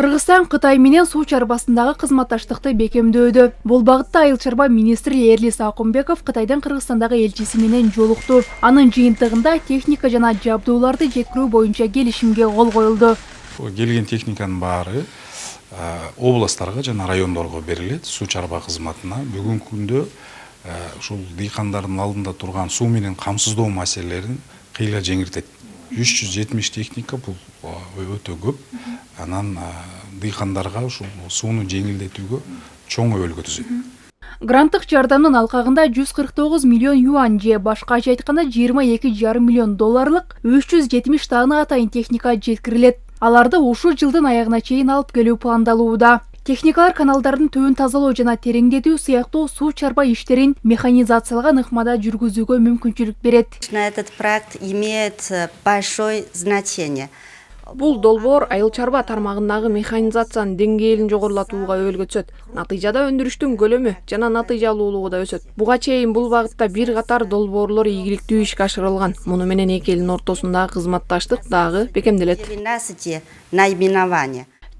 Кыргызстан Кытай менен суу чарбасындагы кызматташтыкты бекемдөөдө. Бул багытта Айыл чарба министри Эрлис Акунбеков Кытайдын Кыргызстандагы элчиси менен жолукту. Анын жыйынтыгында техника жана жабдууларды жеткирүү боюнча келишимге кол коюлду. Келген техниканын баары областтарга жана райондорго берилет, суу чарба кызматына. Бүгүнкү күндө ушул дыйкандардын алдында турган суу менен камсыздоо маселелерин кыйла жеңилтет. 370 техника бул өтө көп. Анан дыйкандарга ушул сууну жеңилдетүүгө чоң өбөлгө түзөт. Гранттык жардамдын алкагында 149 миллион юань же башкача айтканда 22,5 миллион долларлык 370 тонна атайын техника жеткирилет. Аларды ушул жылдын аягына чейин алып келүү пландалууда. Техникалар каналдардын түбүн тазалоо жана тереңдетүү сыяктуу суу чарба иштерин механизацияланган ыкмада жүргүзүүгө мүмкүнчүлүк берет. Этот проект имеет большое значение. Бул долбоор айыл чарба тармагындагы механизациянын деңгээлин жогорулатууга өбөлгө түзөт. Натыйжада өндүрүштүн көлөмү жана натыйжалуулугу да өсөт. Буга чейин бул багытта бир катар долбоорлор ийгиликтүү ишке ашырылган. Муну менен эки элдин ортосундагы кызматташтык дагы бекемделет.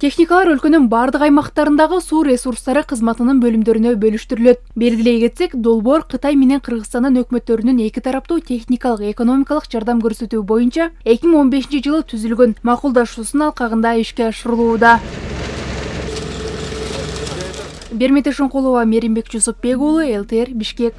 Техникалар өлкөнүн бардык аймактарындагы суу ресурстары кызматынын бөлүмдөрүнө бөлүштүрүлөт. Белгилей кетсек, долбоор Кытай менен Кыргызстандын өкмөттөрүнүн эки тараптуу техникалык экономикалык жардам көрсөтүү боюнча 2015-жылы түзүлгөн макулдашуусунун алкагында ишке ашырылууда. Бермете Шонкулова, Меримбек Жусупбек уулу, ЛТР, Бишкек.